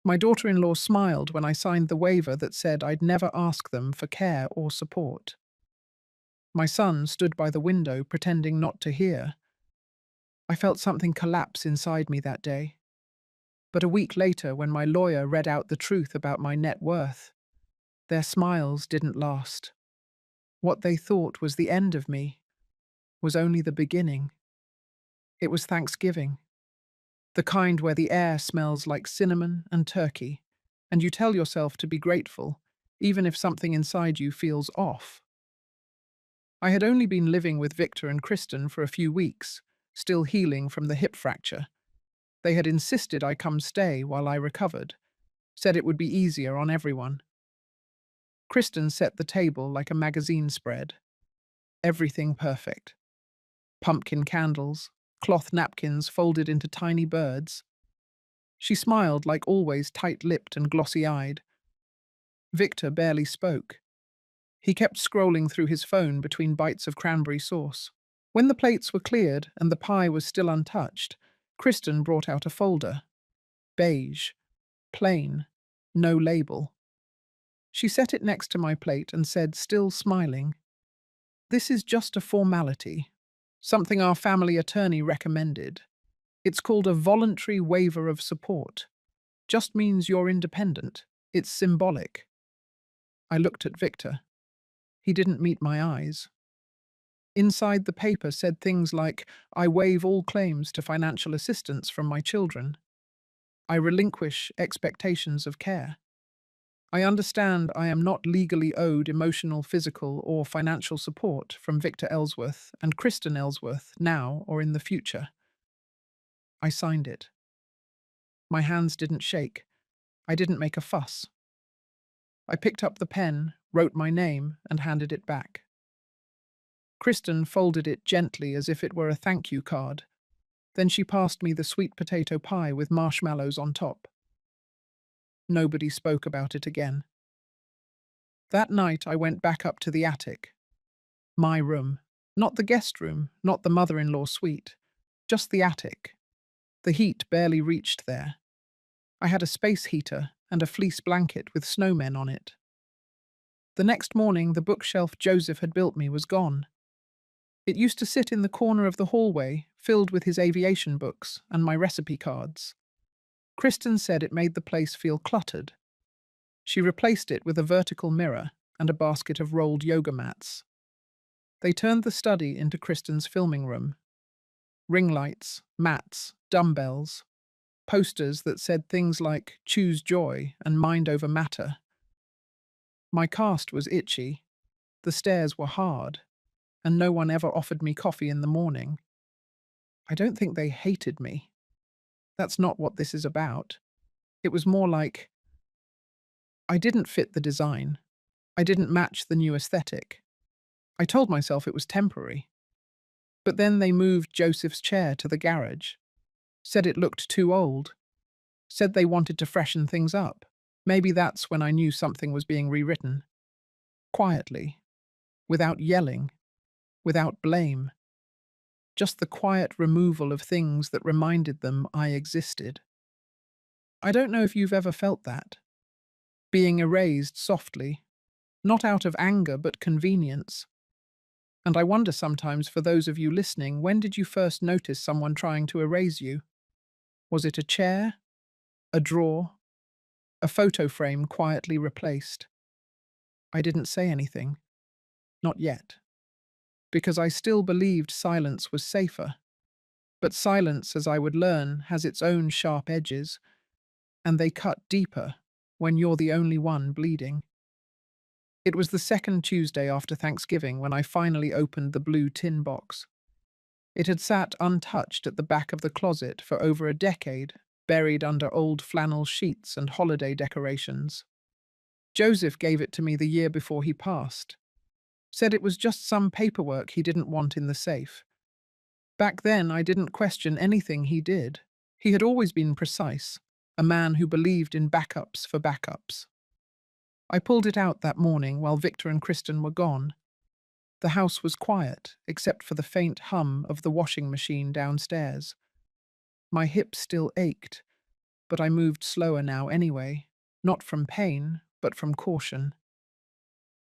My daughter-in-law smiled when I signed the waiver that said I'd never ask them for care or support. My son stood by the window pretending not to hear. I felt something collapse inside me that day. But a week later, when my lawyer read out the truth about my net worth, their smiles didn't last. What they thought was the end of me was only the beginning. It was Thanksgiving, the kind where the air smells like cinnamon and turkey, and you tell yourself to be grateful, even if something inside you feels off. I had only been living with Victor and Kristen for a few weeks, still healing from the hip fracture. They had insisted I come stay while I recovered, said it would be easier on everyone. Kristen set the table like a magazine spread. Everything perfect. Pumpkin candles, cloth napkins folded into tiny birds. She smiled like always, tight-lipped and glossy-eyed. Victor barely spoke. He kept scrolling through his phone between bites of cranberry sauce. When the plates were cleared and the pie was still untouched, Kristen brought out a folder. Beige. Plain. No label. She set it next to my plate and said, still smiling, "This is just a formality. Something our family attorney recommended. It's called a voluntary waiver of support. Just means you're independent. It's symbolic." I looked at Victor. He didn't meet my eyes. Inside the paper said things like, "I waive all claims to financial assistance from my children. I relinquish expectations of care. I understand I am not legally owed emotional, physical, or financial support from Victor Ellsworth and Kristen Ellsworth now or in the future." I signed it. My hands didn't shake. I didn't make a fuss. I picked up the pen, wrote my name, and handed it back. Kristen folded it gently as if it were a thank you card. Then she passed me the sweet potato pie with marshmallows on top. Nobody spoke about it again. That night I went back up to the attic. My room. Not the guest room, not the mother-in-law suite. Just the attic. The heat barely reached there. I had a space heater and a fleece blanket with snowmen on it. The next morning, the bookshelf Joseph had built me was gone. It used to sit in the corner of the hallway, filled with his aviation books and my recipe cards. Kristen said it made the place feel cluttered. She replaced it with a vertical mirror and a basket of rolled yoga mats. They turned the study into Kristen's filming room. Ring lights, mats, dumbbells, posters that said things like "choose joy" and "mind over matter." My cast was itchy, the stairs were hard, and no one ever offered me coffee in the morning. I don't think they hated me. That's not what this is about. It was more like I didn't fit the design. I didn't match the new aesthetic. I told myself it was temporary. But then they moved Joseph's chair to the garage, said it looked too old, said they wanted to freshen things up. Maybe that's when I knew something was being rewritten. Quietly, without yelling, without blame. Just the quiet removal of things that reminded them I existed. I don't know if you've ever felt that. Being erased softly, not out of anger but convenience. And I wonder sometimes, for those of you listening, when did you first notice someone trying to erase you? Was it a chair? A drawer? A photo frame quietly replaced? I didn't say anything. Not yet. Because I still believed silence was safer. But silence, as I would learn, has its own sharp edges, and they cut deeper when you're the only one bleeding. It was the second Tuesday after Thanksgiving when I finally opened the blue tin box. It had sat untouched at the back of the closet for over a decade, buried under old flannel sheets and holiday decorations. Joseph gave it to me the year before he passed. Said it was just some paperwork he didn't want in the safe. Back then, I didn't question anything he did. He had always been precise, a man who believed in backups for backups. I pulled it out that morning while Victor and Kristen were gone. The house was quiet, except for the faint hum of the washing machine downstairs. My hip still ached, but I moved slower now anyway, not from pain, but from caution.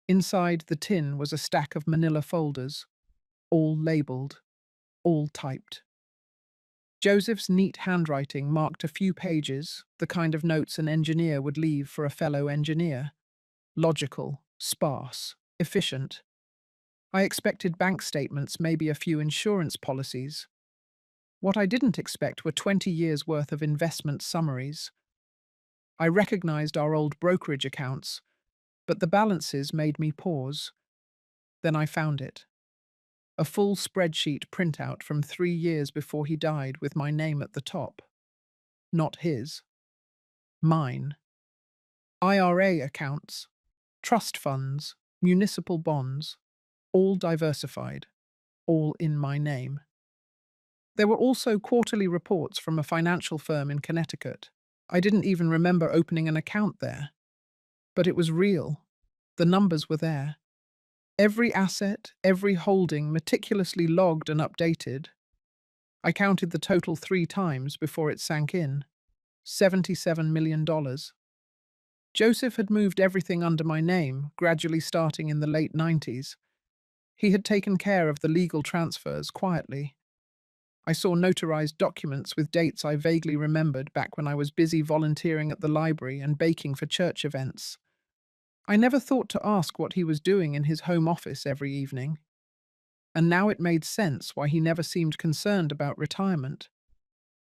Inside the tin was a stack of manila folders, all labelled, all typed. Joseph's neat handwriting marked a few pages, the kind of notes an engineer would leave for a fellow engineer. Logical, sparse, efficient. I expected bank statements, maybe a few insurance policies. What I didn't expect were 20 years' worth of investment summaries. I recognized our old brokerage accounts, but the balances made me pause. Then I found it. A full spreadsheet printout from 3 years before he died with my name at the top. Not his. Mine. IRA accounts, trust funds, municipal bonds, all diversified, all in my name. There were also quarterly reports from a financial firm in Connecticut. I didn't even remember opening an account there. But it was real. The numbers were there. Every asset, every holding meticulously logged and updated. I counted the total 3 times before it sank in. $77 million. Joseph had moved everything under my name, gradually starting in the late 90s. He had taken care of the legal transfers quietly. I saw notarized documents with dates I vaguely remembered back when I was busy volunteering at the library and baking for church events. I never thought to ask what he was doing in his home office every evening. And now it made sense why he never seemed concerned about retirement,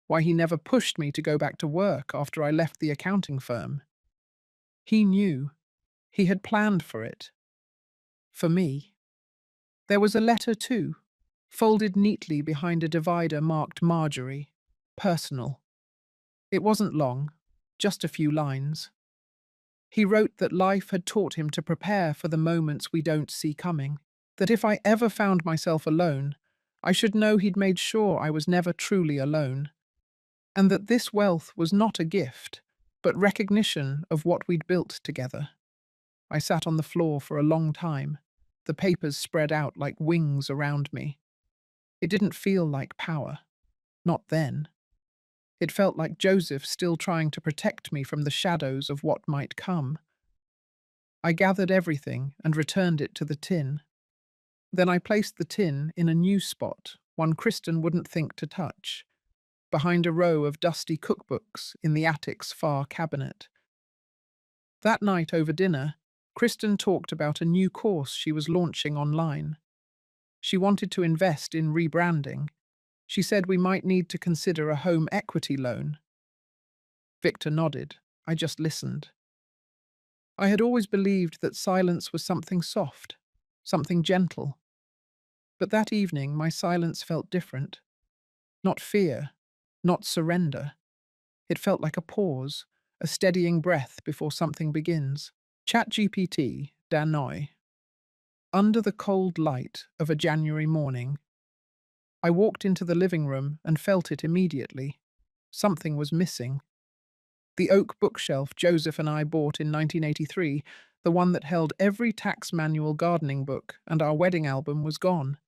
why he never pushed me to go back to work after I left the accounting firm. He knew. He had planned for it. For me. There was a letter too, folded neatly behind a divider marked Marjorie. Personal. It wasn't long, just a few lines. He wrote that life had taught him to prepare for the moments we don't see coming, that if I ever found myself alone, I should know he'd made sure I was never truly alone, and that this wealth was not a gift, but recognition of what we'd built together. I sat on the floor for a long time, the papers spread out like wings around me. It didn't feel like power. Not then. It felt like Joseph still trying to protect me from the shadows of what might come. I gathered everything and returned it to the tin. Then I placed the tin in a new spot, one Kristen wouldn't think to touch, behind a row of dusty cookbooks in the attic's far cabinet. That night over dinner, Kristen talked about a new course she was launching online. She wanted to invest in rebranding. She said we might need to consider a home equity loan. Victor nodded. I just listened. I had always believed that silence was something soft, something gentle. But that evening my silence felt different. Not fear, not surrender. It felt like a pause, a steadying breath before something begins. ChatGPT, Danoi. Under the cold light of a January morning, I walked into the living room and felt it immediately. Something was missing. The oak bookshelf Joseph and I bought in 1983, the one that held every tax manual gardening book and our wedding album, was gone.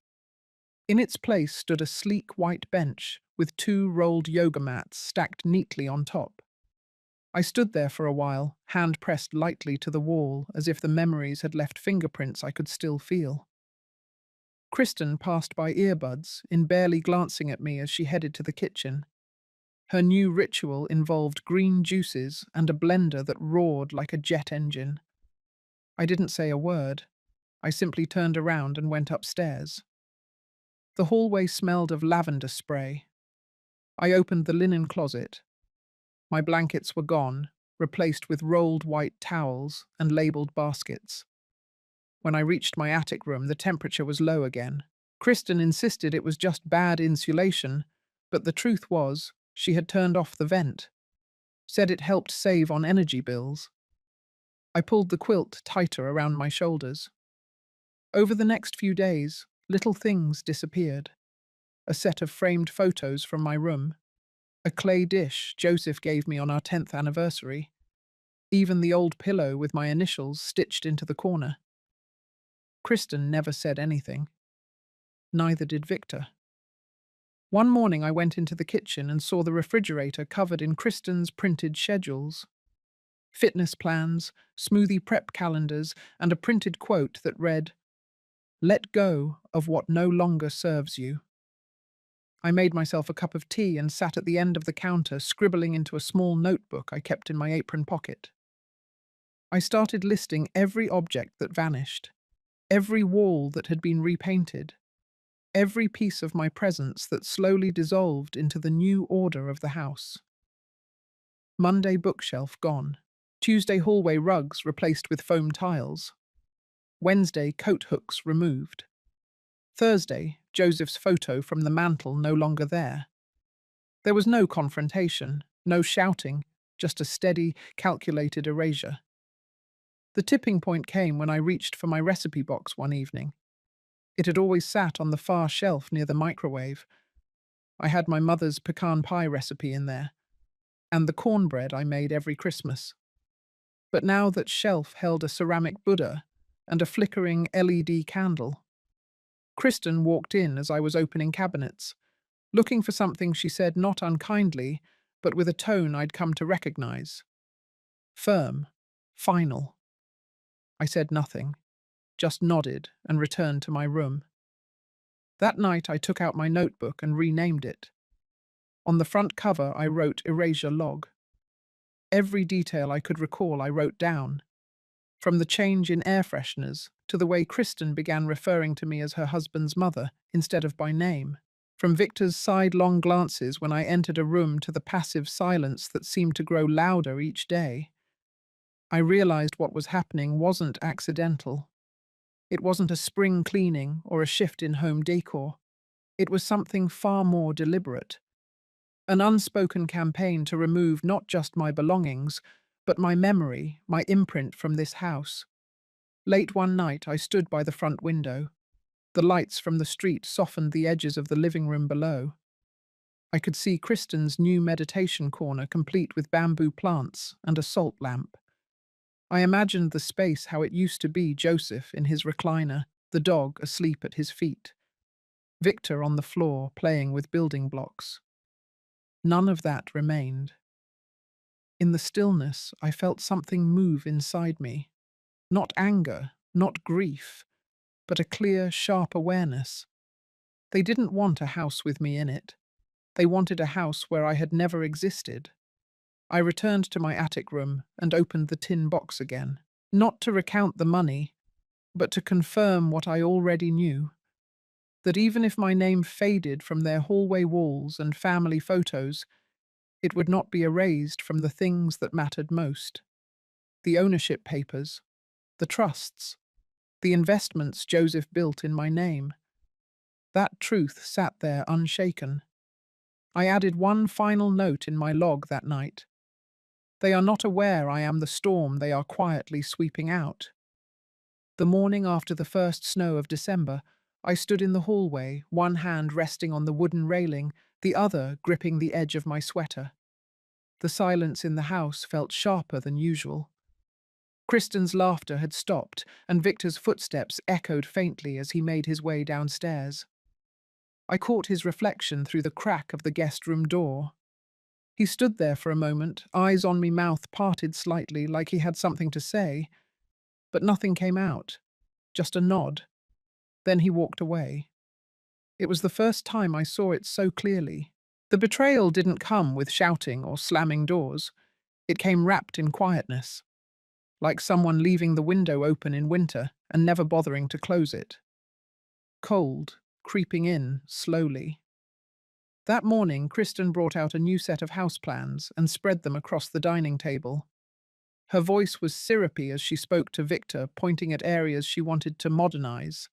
In its place stood a sleek white bench with 2 rolled yoga mats stacked neatly on top. I stood there for a while, hand pressed lightly to the wall as if the memories had left fingerprints I could still feel. Kristen passed by earbuds, in barely glancing at me as she headed to the kitchen. Her new ritual involved green juices and a blender that roared like a jet engine. I didn't say a word. I simply turned around and went upstairs. The hallway smelled of lavender spray. I opened the linen closet. My blankets were gone, replaced with rolled white towels and labelled baskets. When I reached my attic room, the temperature was low again. Kristen insisted it was just bad insulation, but the truth was, she had turned off the vent. Said it helped save on energy bills. I pulled the quilt tighter around my shoulders. Over the next few days, little things disappeared. A set of framed photos from my room. A clay dish Joseph gave me on our 10th anniversary. Even the old pillow with my initials stitched into the corner. Kristen never said anything. Neither did Victor. One morning I went into the kitchen and saw the refrigerator covered in Kristen's printed schedules, fitness plans, smoothie prep calendars, and a printed quote that read, "Let go of what no longer serves you." I made myself a cup of tea and sat at the end of the counter, scribbling into a small notebook I kept in my apron pocket. I started listing every object that vanished, every wall that had been repainted, every piece of my presence that slowly dissolved into the new order of the house. Monday bookshelf gone. Tuesday hallway rugs replaced with foam tiles. Wednesday coat hooks removed. Thursday, Joseph's photo from the mantel no longer there. There was no confrontation, no shouting, just a steady, calculated erasure. The tipping point came when I reached for my recipe box one evening. It had always sat on the far shelf near the microwave. I had my mother's pecan pie recipe in there, and the cornbread I made every Christmas. But now that shelf held a ceramic Buddha and a flickering LED candle. Kristen walked in as I was opening cabinets, looking for something she said not unkindly, but with a tone I'd come to recognize. Firm. Final. I said nothing, just nodded and returned to my room. That night I took out my notebook and renamed it. On the front cover I wrote Erasure Log. Every detail I could recall I wrote down, from the change in air fresheners to the way Kristen began referring to me as her husband's mother instead of by name, from Victor's sidelong glances when I entered a room to the passive silence that seemed to grow louder each day. I realized what was happening wasn't accidental. It wasn't a spring cleaning or a shift in home decor. It was something far more deliberate. An unspoken campaign to remove not just my belongings, but my memory, my imprint from this house. Late one night, I stood by the front window. The lights from the street softened the edges of the living room below. I could see Kristen's new meditation corner complete with bamboo plants and a salt lamp. I imagined the space how it used to be: Joseph in his recliner, the dog asleep at his feet, Victor on the floor playing with building blocks. None of that remained. In the stillness, I felt something move inside me. Not anger, not grief, but a clear, sharp awareness. They didn't want a house with me in it. They wanted a house where I had never existed. I returned to my attic room and opened the tin box again, not to recount the money, but to confirm what I already knew, that even if my name faded from their hallway walls and family photos, it would not be erased from the things that mattered most: the ownership papers, the trusts, the investments Joseph built in my name. That truth sat there unshaken. I added one final note in my log that night. They are not aware I am the storm they are quietly sweeping out. The morning after the first snow of December, I stood in the hallway, one hand resting on the wooden railing, the other gripping the edge of my sweater. The silence in the house felt sharper than usual. Kristen's laughter had stopped, and Victor's footsteps echoed faintly as he made his way downstairs. I caught his reflection through the crack of the guest room door. He stood there for a moment, eyes on me, mouth parted slightly like he had something to say, but nothing came out, just a nod. Then he walked away. It was the first time I saw it so clearly. The betrayal didn't come with shouting or slamming doors. It came wrapped in quietness, like someone leaving the window open in winter and never bothering to close it. Cold, creeping in slowly. That morning, Kristen brought out a new set of house plans and spread them across the dining table. Her voice was syrupy as she spoke to Victor, pointing at areas she wanted to modernize.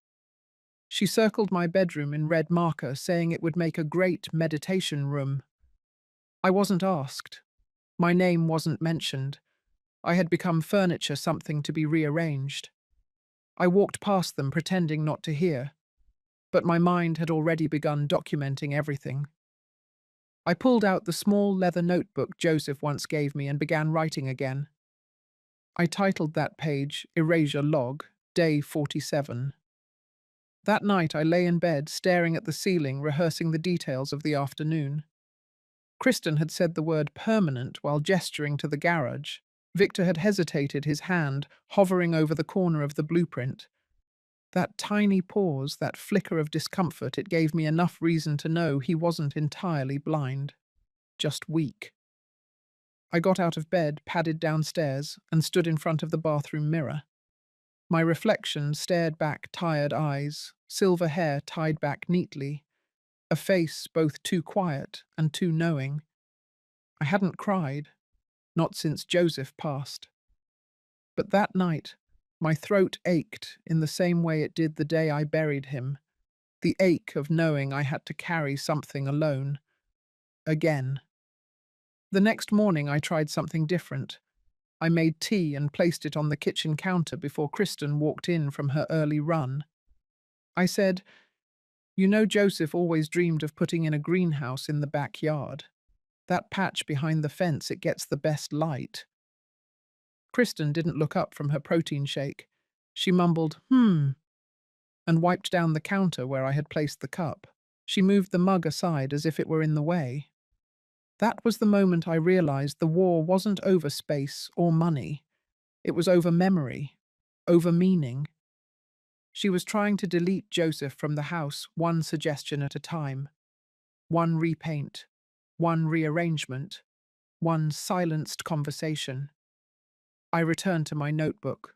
She circled my bedroom in red marker, saying it would make a great meditation room. I wasn't asked. My name wasn't mentioned. I had become furniture, something to be rearranged. I walked past them, pretending not to hear, but my mind had already begun documenting everything. I pulled out the small leather notebook Joseph once gave me and began writing again. I titled that page Erasure Log, Day 47. That night I lay in bed, staring at the ceiling, rehearsing the details of the afternoon. Kristen had said the word permanent while gesturing to the garage. Victor had hesitated, his hand hovering over the corner of the blueprint. That tiny pause, that flicker of discomfort, it gave me enough reason to know he wasn't entirely blind, just weak. I got out of bed, padded downstairs, and stood in front of the bathroom mirror. My reflection stared back, tired eyes, silver hair tied back neatly, a face both too quiet and too knowing. I hadn't cried, not since Joseph passed. But that night, my throat ached in the same way it did the day I buried him, the ache of knowing I had to carry something alone. Again. The next morning I tried something different. I made tea and placed it on the kitchen counter before Kristen walked in from her early run. I said, "You know Joseph always dreamed of putting in a greenhouse in the backyard. That patch behind the fence, it gets the best light." Kristen didn't look up from her protein shake. She mumbled, and wiped down the counter where I had placed the cup. She moved the mug aside as if it were in the way. That was the moment I realized the war wasn't over space or money. It was over memory, over meaning. She was trying to delete Joseph from the house, one suggestion at a time. One repaint, one rearrangement, one silenced conversation. I returned to my notebook.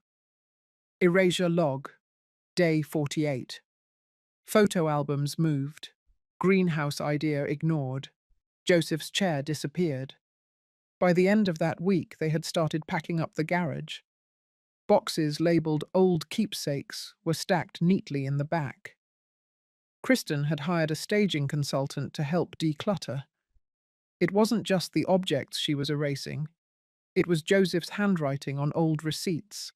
Erasure log, day 48. Photo albums moved. Greenhouse idea ignored. Joseph's chair disappeared. By the end of that week, they had started packing up the garage. Boxes labeled old keepsakes were stacked neatly in the back. Kristen had hired a staging consultant to help declutter. It wasn't just the objects she was erasing. It was Joseph's handwriting on old receipts,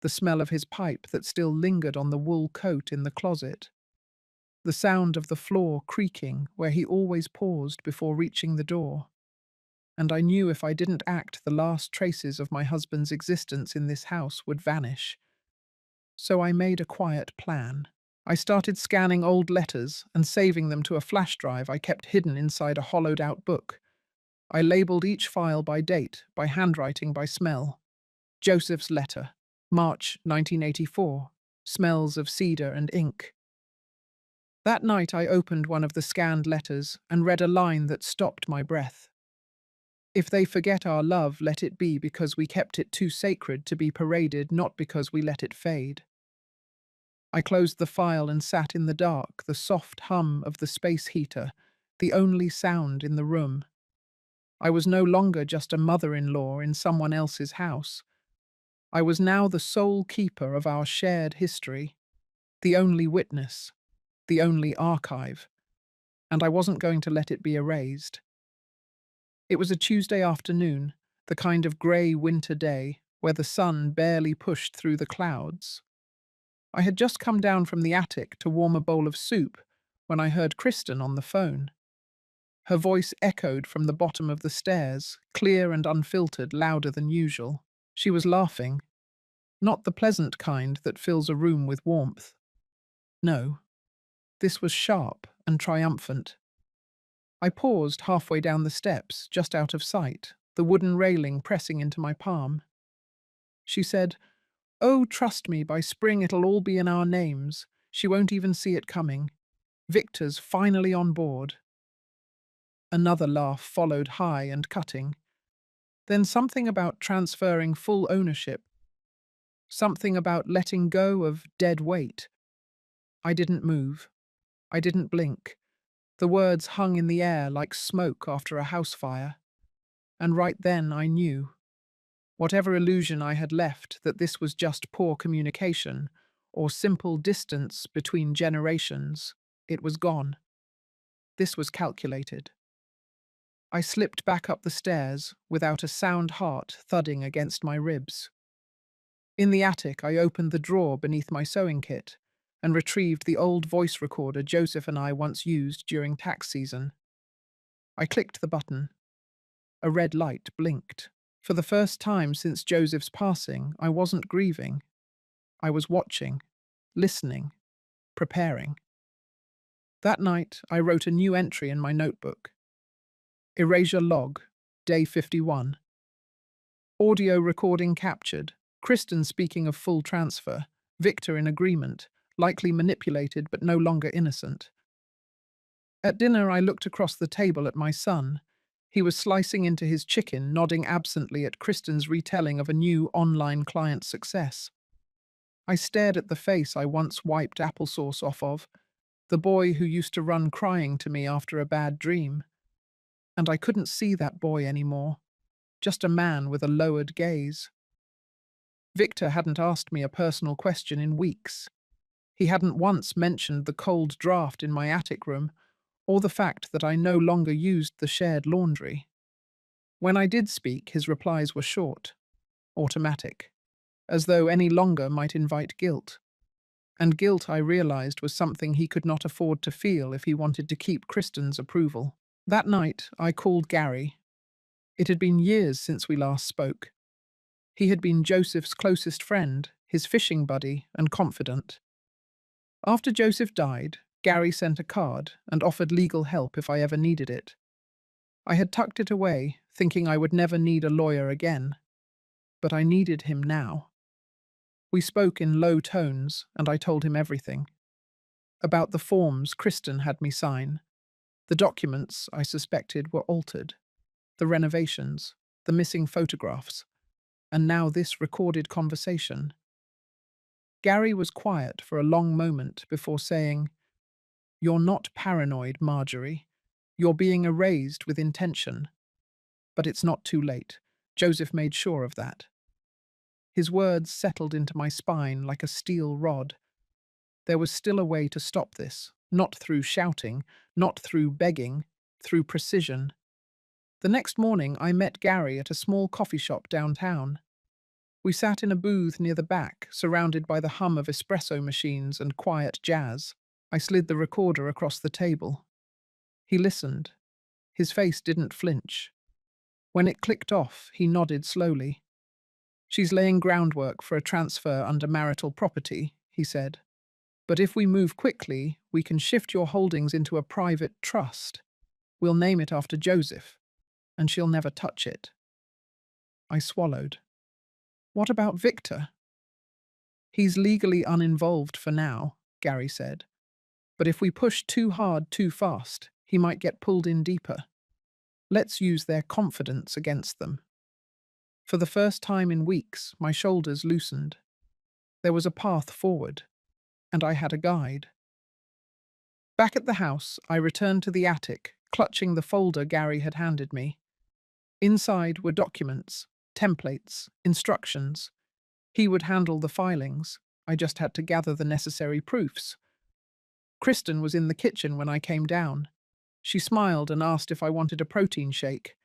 the smell of his pipe that still lingered on the wool coat in the closet, the sound of the floor creaking where he always paused before reaching the door. And I knew if I didn't act, the last traces of my husband's existence in this house would vanish. So I made a quiet plan. I started scanning old letters and saving them to a flash drive I kept hidden inside a hollowed-out book. I labeled each file by date, by handwriting, by smell. Joseph's letter, March 1984, smells of cedar and ink. That night I opened one of the scanned letters and read a line that stopped my breath. "If they forget our love, let it be because we kept it too sacred to be paraded, not because we let it fade." I closed the file and sat in the dark, the soft hum of the space heater, the only sound in the room. I was no longer just a mother-in-law in someone else's house. I was now the sole keeper of our shared history, the only witness, the only archive, and I wasn't going to let it be erased. It was a Tuesday afternoon, the kind of grey winter day where the sun barely pushed through the clouds. I had just come down from the attic to warm a bowl of soup when I heard Kristen on the phone. Her voice echoed from the bottom of the stairs, clear and unfiltered, louder than usual. She was laughing, not the pleasant kind that fills a room with warmth. No, this was sharp and triumphant. I paused halfway down the steps, just out of sight, the wooden railing pressing into my palm. She said, "Oh, trust me, by spring it'll all be in our names. She won't even see it coming. Victor's finally on board." Another laugh followed, high and cutting. Then something about transferring full ownership. Something about letting go of dead weight. I didn't move. I didn't blink. The words hung in the air like smoke after a house fire. And right then I knew. Whatever illusion I had left, that this was just poor communication or simple distance between generations, it was gone. This was calculated. I slipped back up the stairs without a sound, heart thudding against my ribs. In the attic, I opened the drawer beneath my sewing kit and retrieved the old voice recorder Joseph and I once used during tax season. I clicked the button. A red light blinked. For the first time since Joseph's passing, I wasn't grieving. I was watching, listening. preparing. That night, I wrote a new entry in my notebook. Erasure log, day 51. Audio recording captured. Kristen speaking of full transfer. Victor in agreement, likely manipulated but no longer innocent. At dinner, I looked across the table at my son. He was slicing into his chicken, nodding absently at Kristen's retelling of a new online client success. I stared at the face I once wiped applesauce off of, the boy who used to run crying to me after a bad dream. And I couldn't see that boy anymore, just a man with a lowered gaze. Victor hadn't asked me a personal question in weeks. He hadn't once mentioned the cold draft in my attic room, or the fact that I no longer used the shared laundry. When I did speak, his replies were short, automatic, as though any longer might invite guilt. And guilt, I realized, was something he could not afford to feel if he wanted to keep Kristen's approval. That night, I called Gary. It had been years since we last spoke. He had been Joseph's closest friend, his fishing buddy and confidant. After Joseph died, Gary sent a card and offered legal help if I ever needed it. I had tucked it away, thinking I would never need a lawyer again. But I needed him now. We spoke in low tones, and I told him everything. About the forms Kristen had me sign. The documents, I suspected, were altered. The renovations, the missing photographs, and now this recorded conversation. Gary was quiet for a long moment before saying, "You're not paranoid, Marjorie. You're being erased with intention. But it's not too late." Joseph made sure of that. His words settled into my spine like a steel rod. There was still a way to stop this, not through shouting, not through begging, through precision. The next morning, I met Gary at a small coffee shop downtown. We sat in a booth near the back, surrounded by the hum of espresso machines and quiet jazz. I slid the recorder across the table. He listened. His face didn't flinch. When it clicked off, he nodded slowly. "She's laying groundwork for a transfer under marital property," he said. "But if we move quickly, we can shift your holdings into a private trust. We'll name it after Joseph, and she'll never touch it." I swallowed. "What about Victor?" "He's legally uninvolved for now," Gary said. "But if we push too hard too fast, he might get pulled in deeper. Let's use their confidence against them." For the first time in weeks, my shoulders loosened. There was a path forward, and I had a guide. Back at the house, I returned to the attic, clutching the folder Gary had handed me. Inside were documents, templates, instructions. He would handle the filings. I just had to gather the necessary proofs. Kristen was in the kitchen when I came down. She smiled and asked if I wanted a protein shake.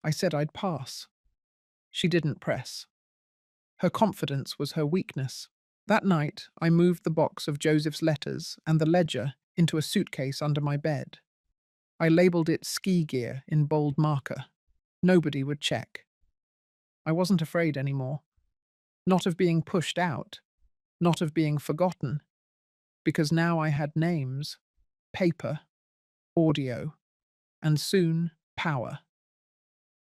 I said I'd pass. She didn't press. Her confidence was her weakness. That night, I moved the box of Joseph's letters and the ledger into a suitcase under my bed. I labeled it ski gear in bold marker. Nobody would check. I wasn't afraid anymore. Not of being pushed out, not of being forgotten, because now I had names, paper, audio, and soon power.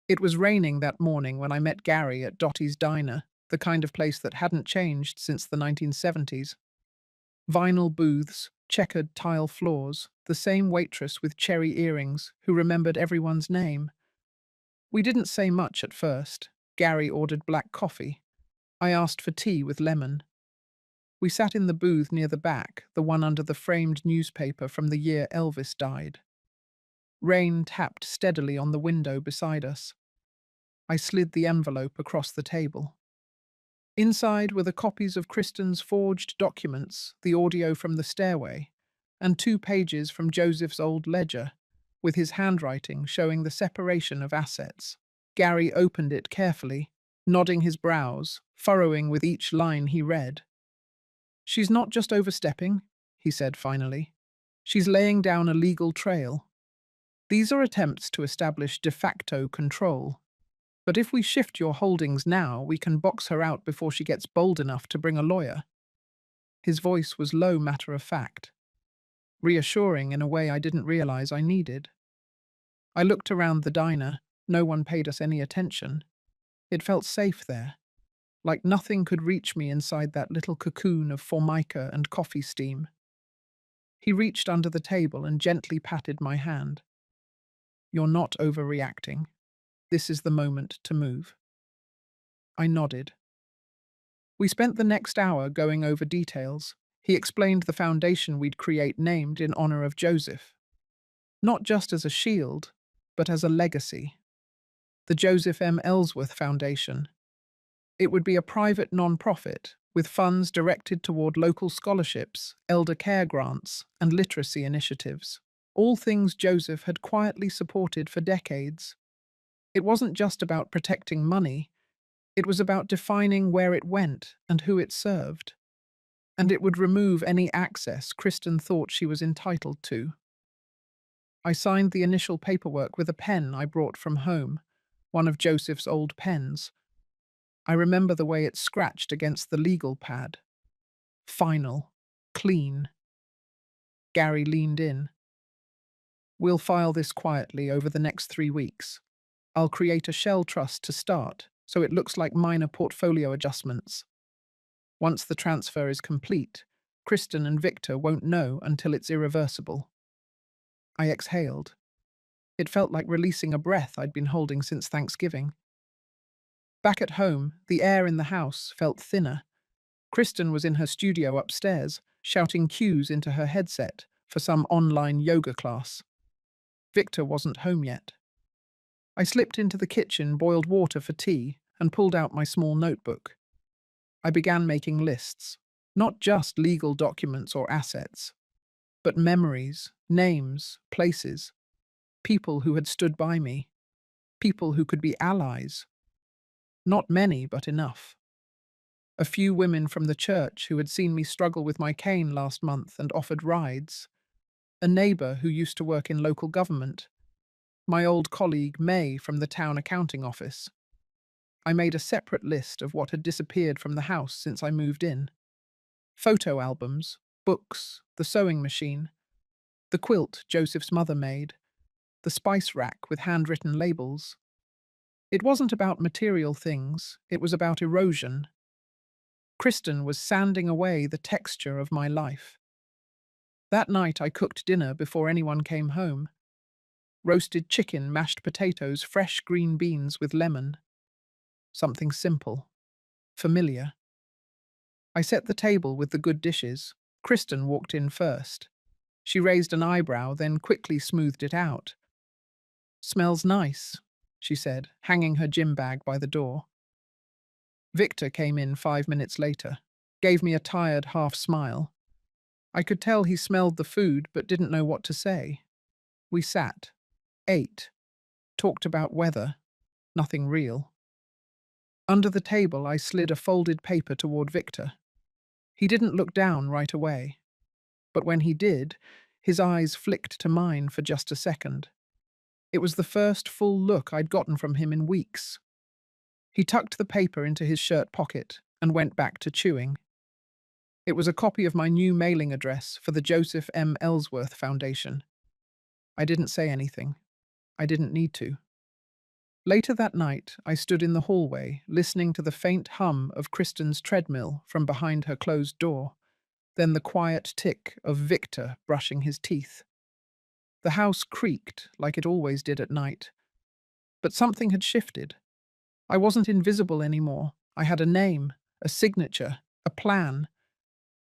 It was raining that morning when I met Gary at Dottie's Diner, the kind of place that hadn't changed since the 1970s. Vinyl booths, checkered tile floors, the same waitress with cherry earrings who remembered everyone's name. We didn't say much at first. Gary ordered black coffee. I asked for tea with lemon. We sat in the booth near the back, the one under the framed newspaper from the year Elvis died. Rain tapped steadily on the window beside us. I slid the envelope across the table. Inside were the copies of Kristen's forged documents, the audio from the stairway, and 2 pages from Joseph's old ledger, with his handwriting showing the separation of assets. Gary opened it carefully, nodding his brows, furrowing with each line he read. "She's not just overstepping," he said finally. "She's laying down a legal trail. These are attempts to establish de facto control. But if we shift your holdings now, we can box her out before she gets bold enough to bring a lawyer." His voice was low matter of fact. reassuring in a way I didn't realize I needed. I looked around the diner. No one paid us any attention. It felt safe there, like nothing could reach me inside that little cocoon of formica and coffee steam. He reached under the table and gently patted my hand. "You're not overreacting. This is the moment to move." I nodded. We spent the next hour going over details. He explained the foundation we'd create named in honor of Joseph, not just as a shield, but as a legacy. The Joseph M. Ellsworth Foundation. It would be a private non-profit with funds directed toward local scholarships, elder care grants, and literacy initiatives. All things Joseph had quietly supported for decades. It wasn't just about protecting money, it was about defining where it went and who it served. And it would remove any access Kristen thought she was entitled to. I signed the initial paperwork with a pen I brought from home, one of Joseph's old pens. I remember the way it scratched against the legal pad. Final. Clean. Gary leaned in. "We'll file this quietly over the next 3 weeks. I'll create a shell trust to start, so it looks like minor portfolio adjustments. Once the transfer is complete, Kristen and Victor won't know until it's irreversible." I exhaled. It felt like releasing a breath I'd been holding since Thanksgiving. Back at home, the air in the house felt thinner. Kristen was in her studio upstairs, shouting cues into her headset for some online yoga class. Victor wasn't home yet. I slipped into the kitchen, boiled water for tea, and pulled out my small notebook. I began making lists, not just legal documents or assets, but memories, names, places, people who had stood by me, people who could be allies. Not many, but enough. A few women from the church who had seen me struggle with my cane last month and offered rides. A neighbour who used to work in local government. My old colleague May from the town accounting office. I made a separate list of what had disappeared from the house since I moved in. Photo albums, books, the sewing machine, the quilt Joseph's mother made, the spice rack with handwritten labels. It wasn't about material things, it was about erosion. Kristen was sanding away the texture of my life. That night I cooked dinner before anyone came home. Roasted chicken, mashed potatoes, fresh green beans with lemon. Something simple, familiar. I set the table with the good dishes. Kristen walked in first. She raised an eyebrow, then quickly smoothed it out. "Smells nice," she said, hanging her gym bag by the door. Victor came in 5 minutes later, gave me a tired half smile. I could tell he smelled the food but didn't know what to say. We sat, ate, talked about weather, nothing real. Under the table I slid a folded paper toward Victor. He didn't look down right away, but when he did, his eyes flicked to mine for just a second. It was the first full look I'd gotten from him in weeks. He tucked the paper into his shirt pocket and went back to chewing. It was a copy of my new mailing address for the Joseph M. Ellsworth Foundation. I didn't say anything. I didn't need to. Later that night, I stood in the hallway, listening to the faint hum of Kristen's treadmill from behind her closed door, then the quiet tick of Victor brushing his teeth. The house creaked like it always did at night. But something had shifted. I wasn't invisible anymore. I had a name, a signature, a plan,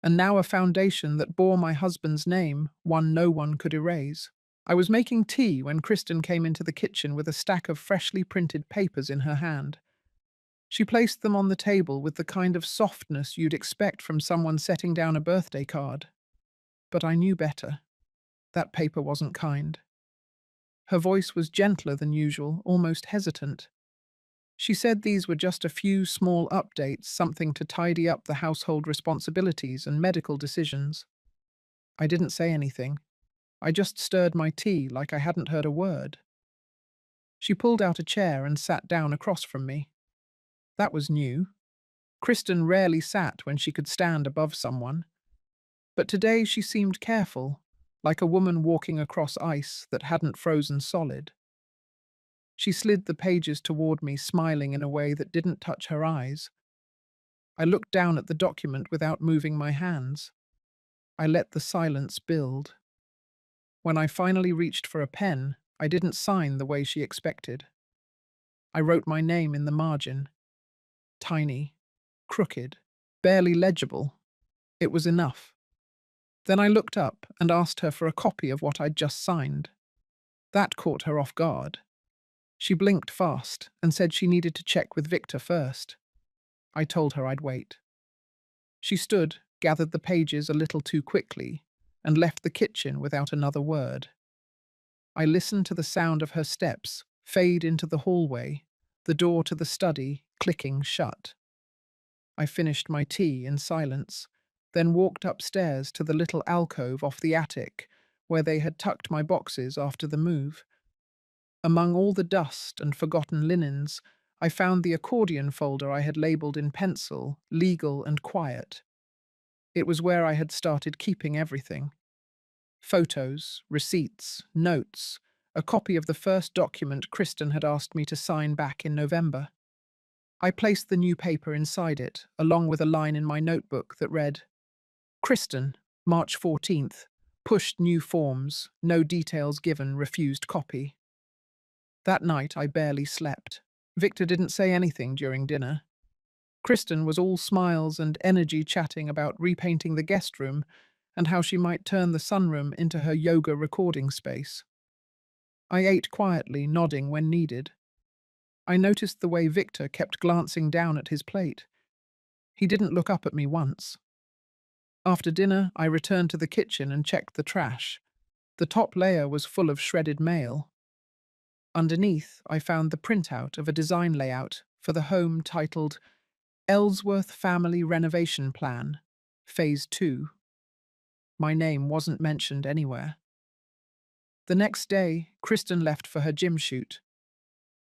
and now a foundation that bore my husband's name, one no one could erase. I was making tea when Kristen came into the kitchen with a stack of freshly printed papers in her hand. She placed them on the table with the kind of softness you'd expect from someone setting down a birthday card. But I knew better. That paper wasn't kind. Her voice was gentler than usual, almost hesitant. She said these were just a few small updates, something to tidy up the household responsibilities and medical decisions. I didn't say anything. I just stirred my tea like I hadn't heard a word. She pulled out a chair and sat down across from me. That was new. Kristen rarely sat when she could stand above someone. But today she seemed careful, like a woman walking across ice that hadn't frozen solid. She slid the pages toward me, smiling in a way that didn't touch her eyes. I looked down at the document without moving my hands. I let the silence build. When I finally reached for a pen, I didn't sign the way she expected. I wrote my name in the margin. Tiny, crooked, barely legible. It was enough. Then I looked up and asked her for a copy of what I'd just signed. That caught her off guard. She blinked fast and said she needed to check with Victor first. I told her I'd wait. She stood, gathered the pages a little too quickly, and left the kitchen without another word. I listened to the sound of her steps fade into the hallway, the door to the study clicking shut. I finished my tea in silence, then walked upstairs to the little alcove off the attic where they had tucked my boxes after the move. Among all the dust and forgotten linens, I found the accordion folder I had labeled in pencil, legal and quiet. It was where I had started keeping everything. Photos, receipts, notes, a copy of the first document Kristen had asked me to sign back in November. I placed the new paper inside it, along with a line in my notebook that read, Kristen, March 14th, pushed new forms, no details given, refused copy. That night I barely slept. Victor didn't say anything during dinner. Kristen was all smiles and energy, chatting about repainting the guest room and how she might turn the sunroom into her yoga recording space. I ate quietly, nodding when needed. I noticed the way Victor kept glancing down at his plate. He didn't look up at me once. After dinner, I returned to the kitchen and checked the trash. The top layer was full of shredded mail. Underneath, I found the printout of a design layout for the home titled Ellsworth Family Renovation Plan, Phase 2. My name wasn't mentioned anywhere. The next day, Kristen left for her gym shoot.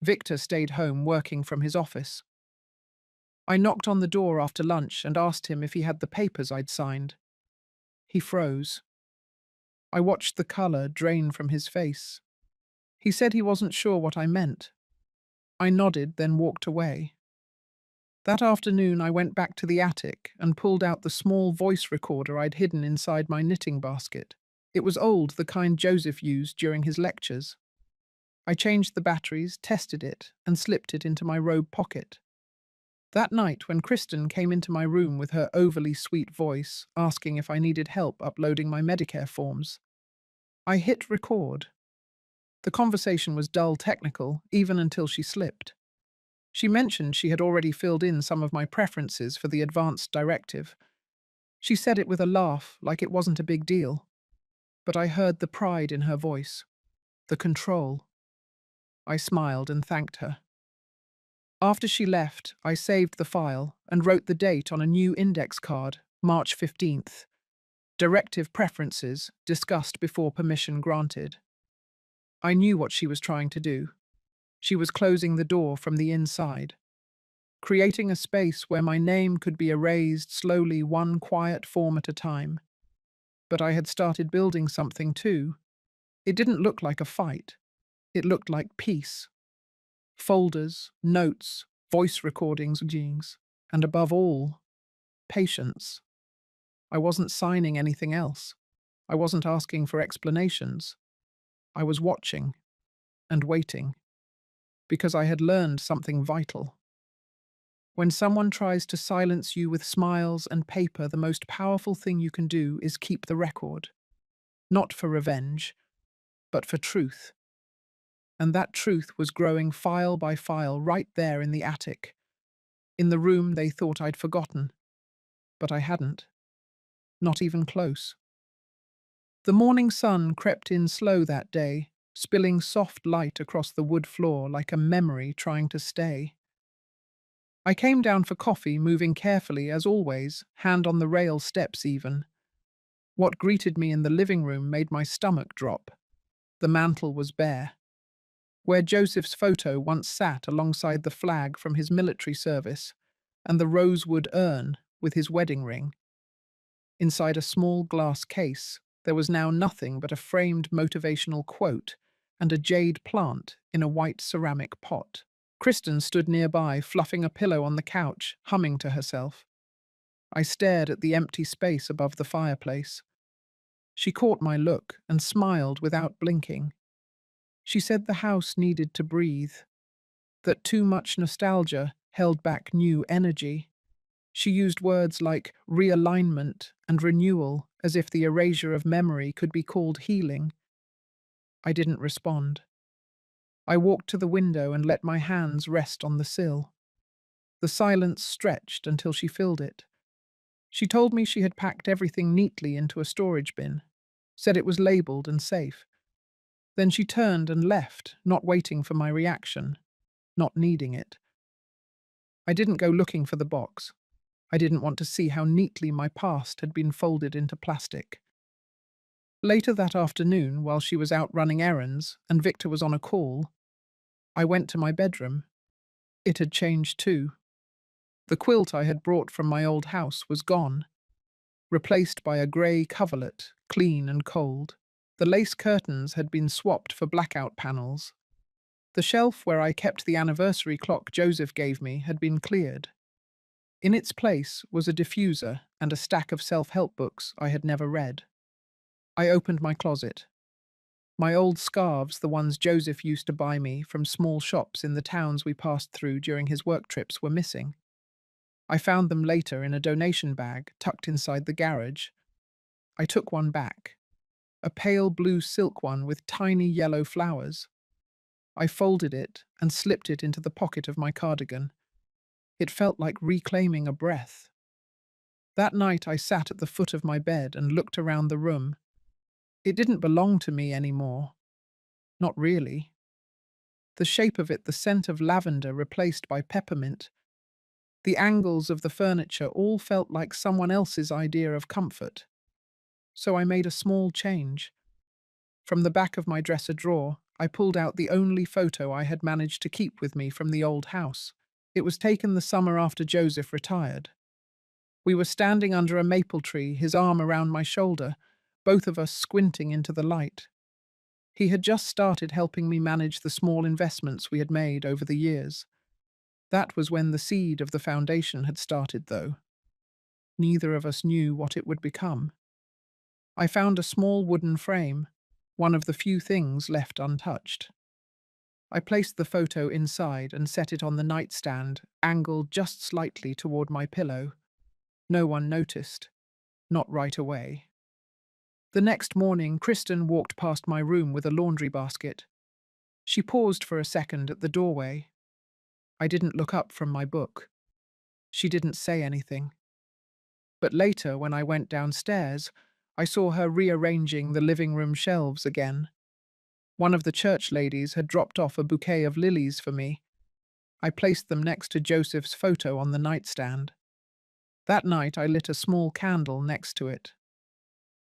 Victor stayed home working from his office. I knocked on the door after lunch and asked him if he had the papers I'd signed. He froze. I watched the colour drain from his face. He said he wasn't sure what I meant. I nodded, then walked away. That afternoon, I went back to the attic and pulled out the small voice recorder I'd hidden inside my knitting basket. It was old, the kind Joseph used during his lectures. I changed the batteries, tested it, and slipped it into my robe pocket. That night, when Kristen came into my room with her overly sweet voice, asking if I needed help uploading my Medicare forms, I hit record. The conversation was dull technical, even until she slipped. She mentioned she had already filled in some of my preferences for the advanced directive. She said it with a laugh, like it wasn't a big deal. But I heard the pride in her voice, the control. I smiled and thanked her. After she left, I saved the file and wrote the date on a new index card, March 15th. Directive preferences discussed before permission granted. I knew what she was trying to do. She was closing the door from the inside, creating a space where my name could be erased slowly, one quiet form at a time. But I had started building something too. It didn't look like a fight. It looked like peace. Folders, notes, voice recordings, and above all, patience. I wasn't signing anything else. I wasn't asking for explanations. I was watching and waiting, because I had learned something vital. When someone tries to silence you with smiles and paper, the most powerful thing you can do is keep the record. Not for revenge, but for truth. And that truth was growing file by file right there in the attic, in the room they thought I'd forgotten. But I hadn't. Not even close. The morning sun crept in slow that day, spilling soft light across the wood floor like a memory trying to stay. I came down for coffee, moving carefully as always, hand on the rail steps even. What greeted me in the living room made my stomach drop. The mantel was bare. Where Joseph's photo once sat alongside the flag from his military service, and the rosewood urn with his wedding ring. Inside a small glass case There was now nothing but a framed motivational quote and a jade plant in a white ceramic pot. Kristen stood nearby, fluffing a pillow on the couch, humming to herself. I stared at the empty space above the fireplace. She caught my look and smiled without blinking. She said the house needed to breathe, that too much nostalgia held back new energy. She used words like realignment and renewal as if the erasure of memory could be called healing. I didn't respond. I walked to the window and let my hands rest on the sill. The silence stretched until she filled it. She told me she had packed everything neatly into a storage bin, said it was labeled and safe. Then she turned and left, not waiting for my reaction, not needing it. I didn't go looking for the box. I didn't want to see how neatly my past had been folded into plastic. Later that afternoon, while she was out running errands and Victor was on a call, I went to my bedroom. It had changed too. The quilt I had brought from my old house was gone, replaced by a grey coverlet, clean and cold. The lace curtains had been swapped for blackout panels. The shelf where I kept the anniversary clock Joseph gave me had been cleared. In its place was a diffuser and a stack of self-help books I had never read. I opened my closet. My old scarves, the ones Joseph used to buy me from small shops in the towns we passed through during his work trips, were missing. I found them later in a donation bag tucked inside the garage. I took one back, a pale blue silk one with tiny yellow flowers. I folded it and slipped it into the pocket of my cardigan. It felt like reclaiming a breath. That night I sat at the foot of my bed and looked around the room. It didn't belong to me anymore. Not really. The shape of it, the scent of lavender replaced by peppermint, the angles of the furniture all felt like someone else's idea of comfort. So I made a small change. From the back of my dresser drawer, I pulled out the only photo I had managed to keep with me from the old house. It was taken the summer after Joseph retired. We were standing under a maple tree, his arm around my shoulder, both of us squinting into the light. He had just started helping me manage the small investments we had made over the years. That was when the seed of the foundation had started, though. Neither of us knew what it would become. I found a small wooden frame, one of the few things left untouched. I placed the photo inside and set it on the nightstand, angled just slightly toward my pillow. No one noticed. Not right away. The next morning, Kristen walked past my room with a laundry basket. She paused for a second at the doorway. I didn't look up from my book. She didn't say anything. But later, when I went downstairs, I saw her rearranging the living room shelves again. One of the church ladies had dropped off a bouquet of lilies for me. I placed them next to Joseph's photo on the nightstand. That night I lit a small candle next to it.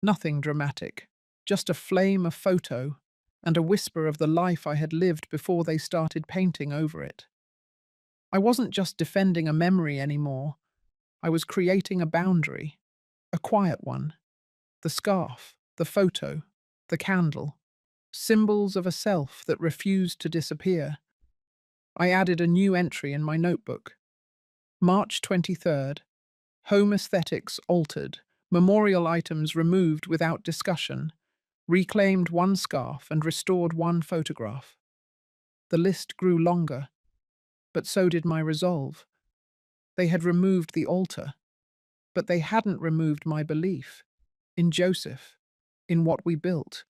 Nothing dramatic, just a flame of photo and a whisper of the life I had lived before they started painting over it. I wasn't just defending a memory anymore. I was creating a boundary, a quiet one. The scarf, the photo, the candle, symbols of a self that refused to disappear. I added a new entry in my notebook. March 23rd. Home aesthetics altered. Memorial items removed without discussion. Reclaimed one scarf and restored one photograph. The list grew longer, but so did my resolve. They had removed the altar, but they hadn't removed my belief in Joseph, in what we built,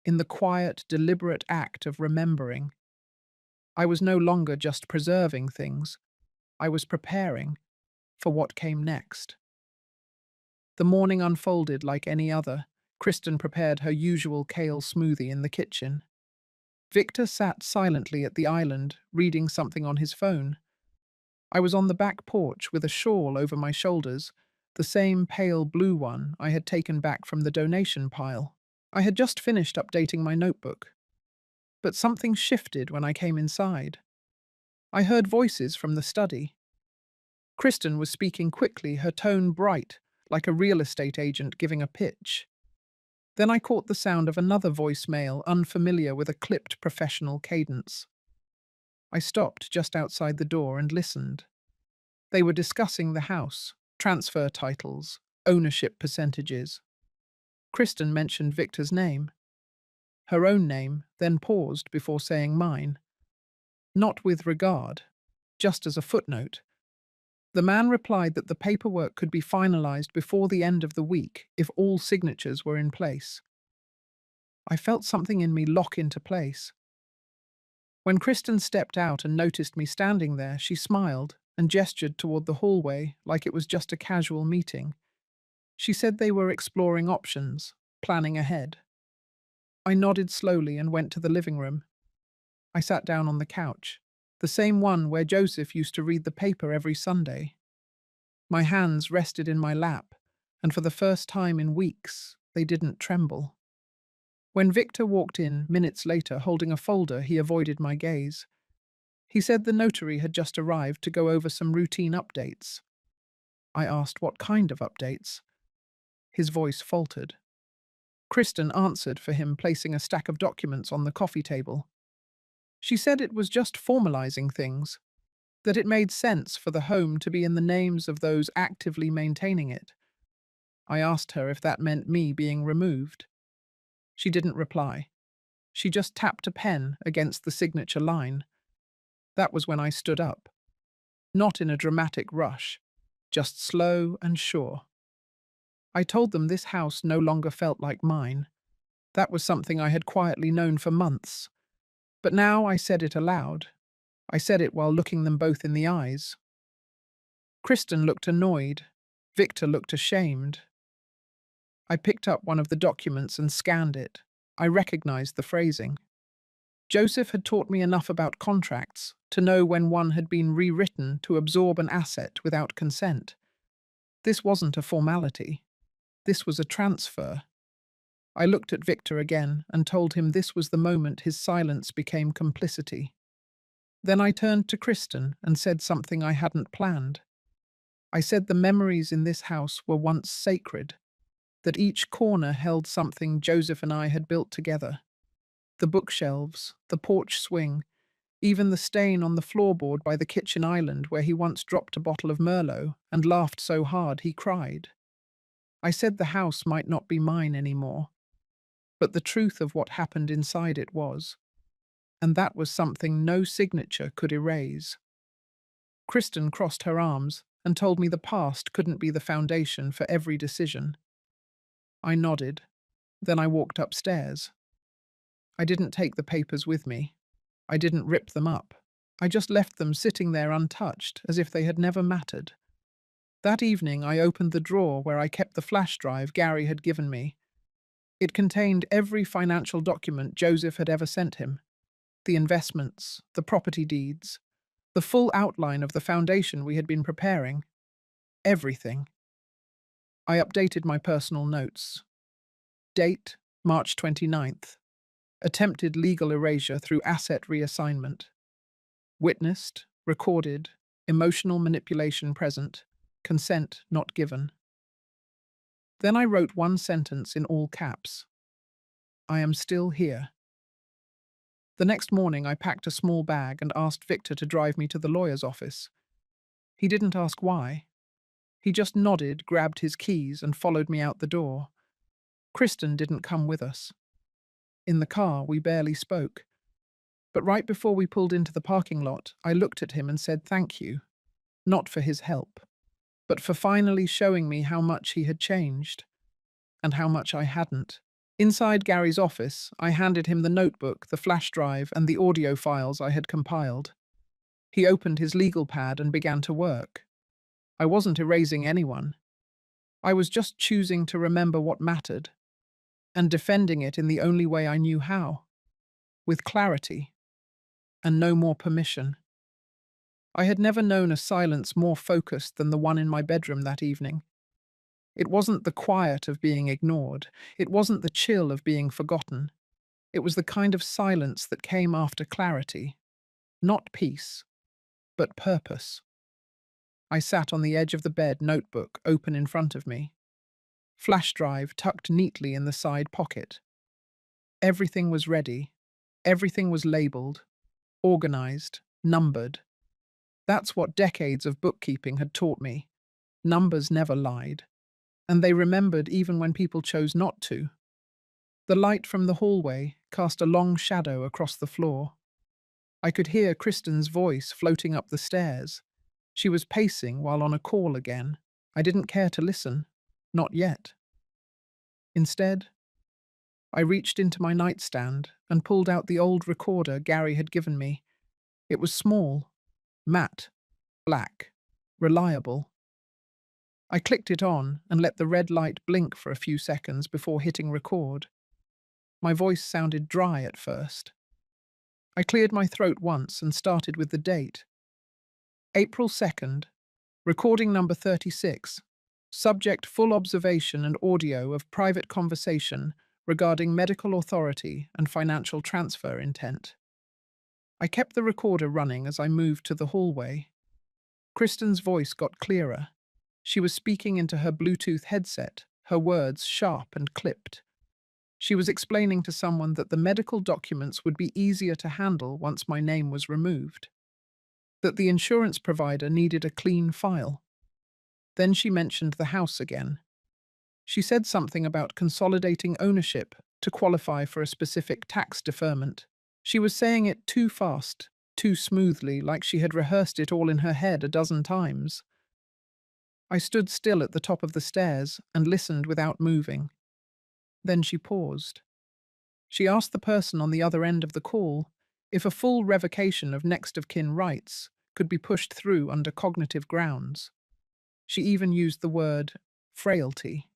in the quiet, deliberate act of remembering. I was no longer just preserving things. I was preparing for what came next. The morning unfolded like any other. Kristen prepared her usual kale smoothie in the kitchen. Victor sat silently at the island, reading something on his phone. I was on the back porch with a shawl over my shoulders, the same pale blue one I had taken back from the donation pile. I had just finished updating my notebook. But something shifted when I came inside. I heard voices from the study. Kristen was speaking quickly, her tone bright, like a real estate agent giving a pitch. Then I caught the sound of another voicemail, unfamiliar with a clipped professional cadence. I stopped just outside the door and listened. They were discussing the house, transfer titles, ownership percentages. Kristen mentioned Victor's name, her own name, then paused before saying mine. Not with regard, just as a footnote. The man replied that the paperwork could be finalized before the end of the week if all signatures were in place. I felt something in me lock into place. When Kristen stepped out and noticed me standing there, she smiled and gestured toward the hallway like it was just a casual meeting. She said they were exploring options, planning ahead. I nodded slowly and went to the living room. I sat down on the couch, the same one where Joseph used to read the paper every Sunday. My hands rested in my lap, and for the first time in weeks, they didn't tremble. When Victor walked in minutes later holding a folder, he avoided my gaze. He said the notary had just arrived to go over some routine updates. I asked what kind of updates. His voice faltered. Kristen answered for him, placing a stack of documents on the coffee table. She said it was just formalizing things, that it made sense for the home to be in the names of those actively maintaining it. I asked her if that meant me being removed. She didn't reply. She just tapped a pen against the signature line. That was when I stood up. Not in a dramatic rush, just slow and sure. I told them this house no longer felt like mine. That was something I had quietly known for months. But now I said it aloud. I said it while looking them both in the eyes. Kristen looked annoyed. Victor looked ashamed. I picked up one of the documents and scanned it. I recognized the phrasing. Joseph had taught me enough about contracts to know when one had been rewritten to absorb an asset without consent. This wasn't a formality. This was a transfer. I looked at Victor again and told him this was the moment his silence became complicity. Then I turned to Kristen and said something I hadn't planned. I said the memories in this house were once sacred, that each corner held something Joseph and I had built together. The bookshelves, the porch swing, even the stain on the floorboard by the kitchen island where he once dropped a bottle of Merlot and laughed so hard he cried. I said the house might not be mine anymore, but the truth of what happened inside it was, and that was something no signature could erase. Kristen crossed her arms and told me the past couldn't be the foundation for every decision. I nodded. Then I walked upstairs. I didn't take the papers with me. I didn't rip them up. I just left them sitting there untouched, as if they had never mattered. That evening, I opened the drawer where I kept the flash drive Gary had given me. It contained every financial document Joseph had ever sent him. The investments, the property deeds, the full outline of the foundation we had been preparing. Everything. I updated my personal notes. Date, March 29th. Attempted legal erasure through asset reassignment. Witnessed, recorded, emotional manipulation present, consent not given. Then I wrote one sentence in all caps. I am still here. The next morning I packed a small bag and asked Victor to drive me to the lawyer's office. He didn't ask why. He just nodded, grabbed his keys, and followed me out the door. Kristen didn't come with us. In the car, we barely spoke. But right before we pulled into the parking lot, I looked at him and said thank you. Not for his help, but for finally showing me how much he had changed, and how much I hadn't. Inside Gary's office, I handed him the notebook, the flash drive, and the audio files I had compiled. He opened his legal pad and began to work. I wasn't erasing anyone. I was just choosing to remember what mattered, and defending it in the only way I knew how, with clarity, and no more permission. I had never known a silence more focused than the one in my bedroom that evening. It wasn't the quiet of being ignored. It wasn't the chill of being forgotten. It was the kind of silence that came after clarity. Not peace, but purpose. I sat on the edge of the bed, notebook open in front of me. flash drive tucked neatly in the side pocket. Everything was ready. Everything was labeled, organized, numbered. That's what decades of bookkeeping had taught me. Numbers never lied, and they remembered even when people chose not to. The light from the hallway cast a long shadow across the floor. I could hear Kristen's voice floating up the stairs. She was pacing while on a call again. I didn't care to listen. Not yet. Instead, I reached into my nightstand and pulled out the old recorder Gary had given me. It was small, matte, black, reliable. I clicked it on and let the red light blink for a few seconds before hitting record. My voice sounded dry at first. I cleared my throat once and started with the date. April 2nd, recording number 36. Subject full observation and audio of private conversation regarding medical authority and financial transfer intent. I kept the recorder running as I moved to the hallway. Kristen's voice got clearer. She was speaking into her Bluetooth headset, her words sharp and clipped. She was explaining to someone that the medical documents would be easier to handle once my name was removed, that the insurance provider needed a clean file. Then she mentioned the house again. She said something about consolidating ownership to qualify for a specific tax deferment. She was saying it too fast, too smoothly, like she had rehearsed it all in her head a dozen times. I stood still at the top of the stairs and listened without moving. Then she paused. She asked the person on the other end of the call if a full revocation of next of kin rights could be pushed through under cognitive grounds. She even used the word frailty.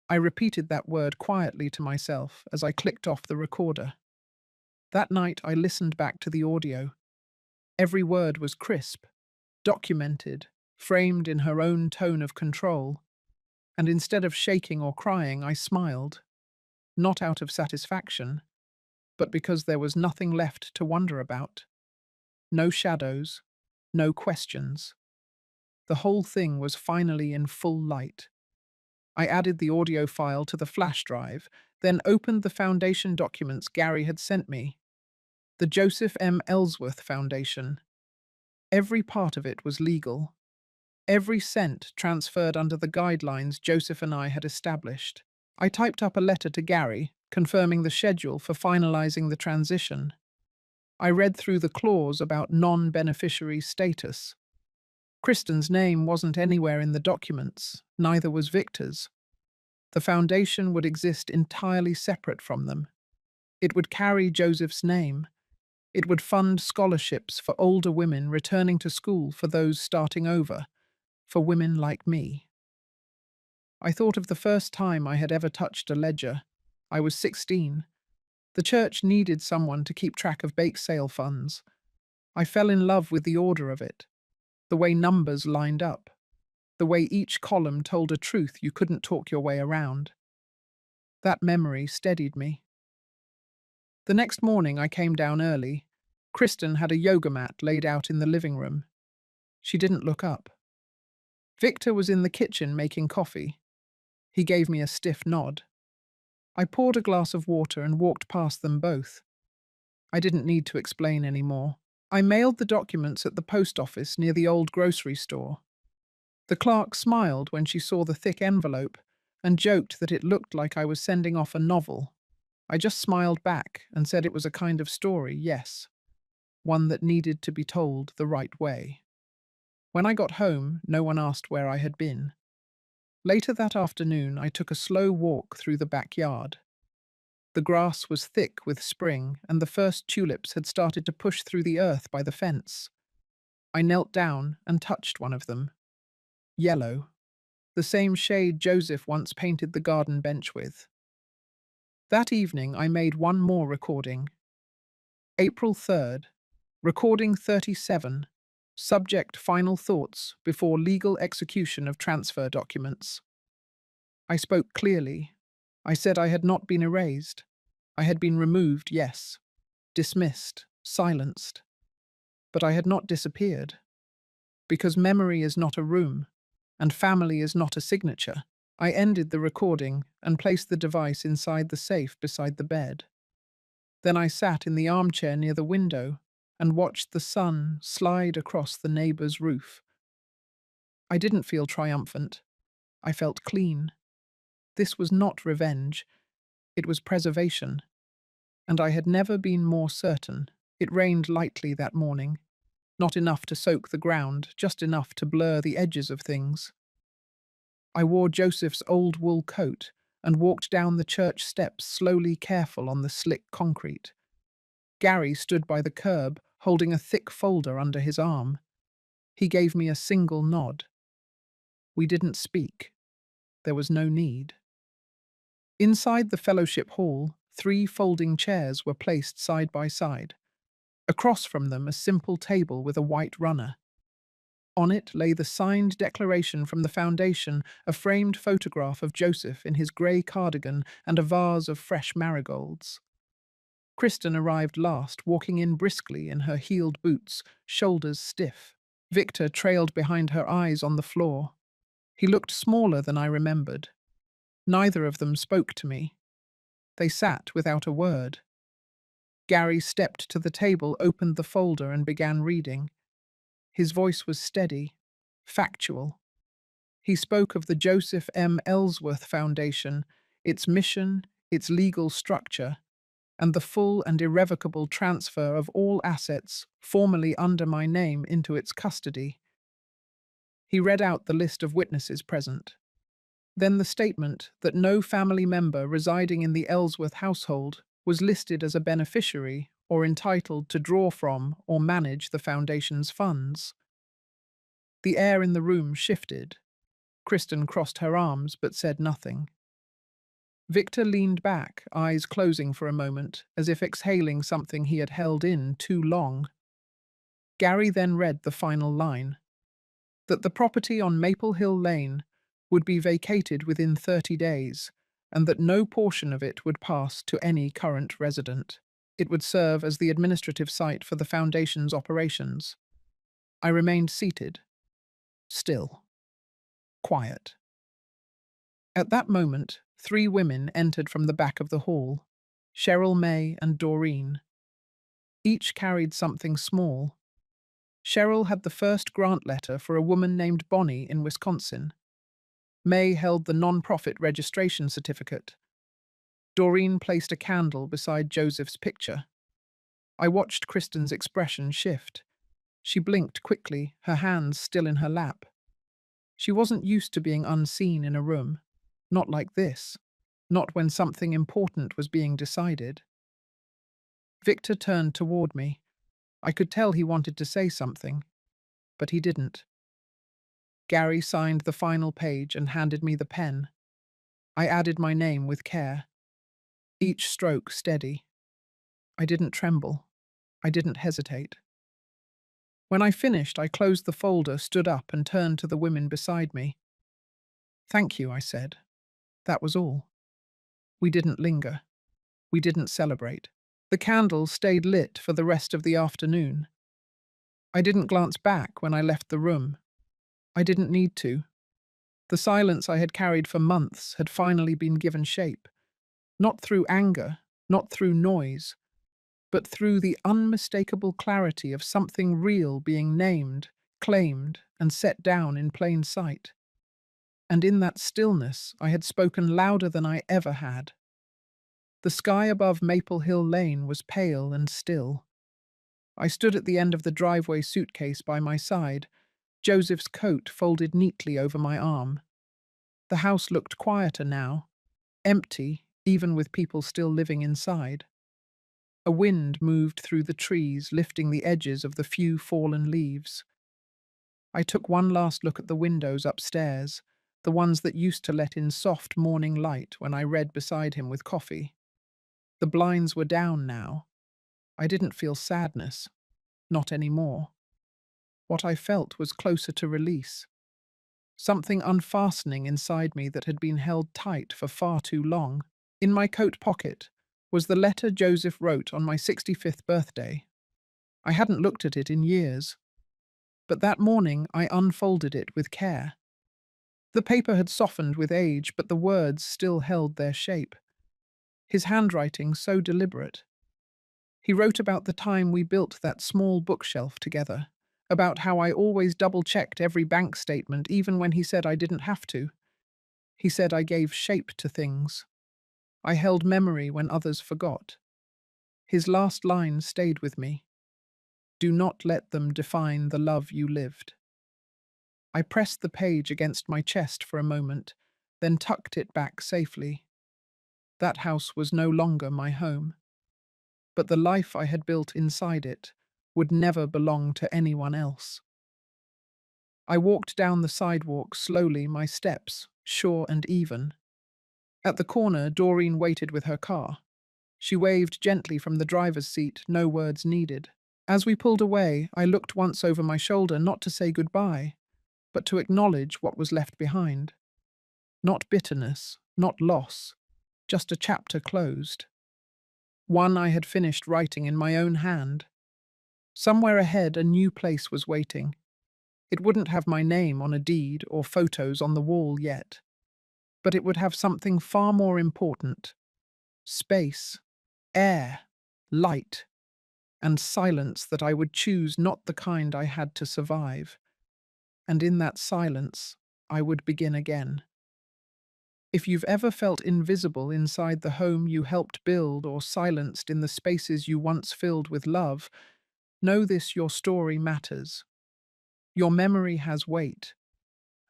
I repeated that word quietly to myself as I clicked off the recorder. That night I listened back to the audio. Every word was crisp, documented, framed in her own tone of control, and instead of shaking or crying, I smiled, not out of satisfaction, but because there was nothing left to wonder about. No shadows, no questions. The whole thing was finally in full light. I added the audio file to the flash drive, then opened the foundation documents Gary had sent me. The Joseph M. Ellsworth Foundation. Every part of it was legal. Every cent transferred under the guidelines Joseph and I had established. I typed up a letter to Gary, confirming the schedule for finalizing the transition. I read through the clause about non-beneficiary status. Kristen's name wasn't anywhere in the documents, neither was Victor's. The foundation would exist entirely separate from them. It would carry Joseph's name. It would fund scholarships for older women returning to school for those starting over, for women like me. I thought of the first time I had ever touched a ledger. I was 16. The church needed someone to keep track of bake sale funds. I fell in love with the order of it, the way numbers lined up, the way each column told a truth you couldn't talk your way around. That memory steadied me. The next morning I came down early. Kristen had a yoga mat laid out in the living room. She didn't look up. Victor was in the kitchen making coffee. He gave me a stiff nod. I poured a glass of water and walked past them both. I didn't need to explain any more. I mailed the documents at the post office near the old grocery store. The clerk smiled when she saw the thick envelope and joked that it looked like I was sending off a novel. I just smiled back and said it was a kind of story, yes, one that needed to be told the right way. When I got home, no one asked where I had been. Later that afternoon, I took a slow walk through the backyard. The grass was thick with spring, and the first tulips had started to push through the earth by the fence. I knelt down and touched one of them. Yellow, the same shade Joseph once painted the garden bench with. That evening, I made one more recording. April 3rd, recording 37, subject final thoughts before legal execution of transfer documents. I spoke clearly. I said I had not been erased. I had been removed, yes, dismissed, silenced. But I had not disappeared. Because memory is not a room, and family is not a signature. I ended the recording and placed the device inside the safe beside the bed. Then I sat in the armchair near the window and watched the sun slide across the neighbor's roof. I didn't feel triumphant. I felt clean. This was not revenge, it was preservation, and I had never been more certain. It rained lightly that morning, not enough to soak the ground, just enough to blur the edges of things. I wore Joseph's old wool coat and walked down the church steps, slowly careful on the slick concrete. Gary stood by the curb, holding a thick folder under his arm. He gave me a single nod. We didn't speak. There was no need. Inside the fellowship hall, 3 folding chairs were placed side by side. Across from them, a simple table with a white runner. On it lay the signed declaration from the foundation, a framed photograph of Joseph in his grey cardigan and a vase of fresh marigolds. Kristen arrived last, walking in briskly in her heeled boots, shoulders stiff. Victor trailed behind her, eyes on the floor. He looked smaller than I remembered. Neither of them spoke to me. They sat without a word. Gary stepped to the table, opened the folder, and began reading. His voice was steady, factual. He spoke of the Joseph M. Ellsworth Foundation, its mission, its legal structure, and the full and irrevocable transfer of all assets formerly under my name into its custody. He read out the list of witnesses present. Then the statement that no family member residing in the Ellsworth household was listed as a beneficiary or entitled to draw from or manage the foundation's funds. The air in the room shifted. Kristen crossed her arms but said nothing. Victor leaned back, eyes closing for a moment, as if exhaling something he had held in too long. Gary then read the final line: that the property on Maple Hill Lane would be vacated within 30 days, and that no portion of it would pass to any current resident. It would serve as the administrative site for the foundation's operations. I remained seated, still, quiet. At that moment, 3 women entered from the back of the hall, Cheryl, May, and Doreen. Each carried something small. Cheryl had the first grant letter for a woman named Bonnie in Wisconsin. May held the non-profit registration certificate. Doreen placed a candle beside Joseph's picture. I watched Kristen's expression shift. She blinked quickly, her hands still in her lap. She wasn't used to being unseen in a room. Not like this. Not when something important was being decided. Victor turned toward me. I could tell he wanted to say something, but he didn't. Gary signed the final page and handed me the pen. I added my name with care. Each stroke steady. I didn't tremble. I didn't hesitate. When I finished, I closed the folder, stood up, and turned to the women beside me. "Thank you," I said. That was all. We didn't linger. We didn't celebrate. The candle stayed lit for the rest of the afternoon. I didn't glance back when I left the room. I didn't need to. The silence I had carried for months had finally been given shape. Not through anger, not through noise, but through the unmistakable clarity of something real being named, claimed, and set down in plain sight. And in that stillness, I had spoken louder than I ever had. The sky above Maple Hill Lane was pale and still. I stood at the end of the driveway, suitcase by my side, Joseph's coat folded neatly over my arm. The house looked quieter now, empty, even with people still living inside. A wind moved through the trees, lifting the edges of the few fallen leaves. I took one last look at the windows upstairs, the ones that used to let in soft morning light when I read beside him with coffee. The blinds were down now. I didn't feel sadness. Not anymore. What I felt was closer to release. Something unfastening inside me that had been held tight for far too long. In my coat pocket was the letter Joseph wrote on my 65th birthday. I hadn't looked at it in years, but that morning I unfolded it with care. The paper had softened with age, but the words still held their shape. His handwriting so deliberate. He wrote about the time we built that small bookshelf together, about how I always double-checked every bank statement even when he said I didn't have to. He said I gave shape to things. I held memory when others forgot. His last line stayed with me. Do not let them define the love you lived. I pressed the page against my chest for a moment, then tucked it back safely. That house was no longer my home, but the life I had built inside it would never belong to anyone else. I walked down the sidewalk slowly, my steps sure and even. At the corner, Doreen waited with her car. She waved gently from the driver's seat, no words needed. As we pulled away, I looked once over my shoulder, not to say goodbye, but to acknowledge what was left behind. Not bitterness, not loss, just a chapter closed. One I had finished writing in my own hand. Somewhere ahead, a new place was waiting. It wouldn't have my name on a deed or photos on the wall yet, but it would have something far more important: space, air, light, and silence that I would choose, not the kind I had to survive. And in that silence, I would begin again. If you've ever felt invisible inside the home you helped build or silenced in the spaces you once filled with love, know this: your story matters. Your memory has weight,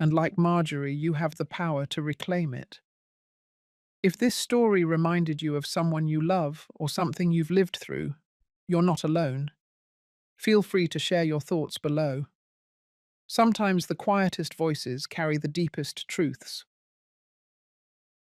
and like Marjorie, you have the power to reclaim it. If this story reminded you of someone you love or something you've lived through, you're not alone. Feel free to share your thoughts below. Sometimes the quietest voices carry the deepest truths.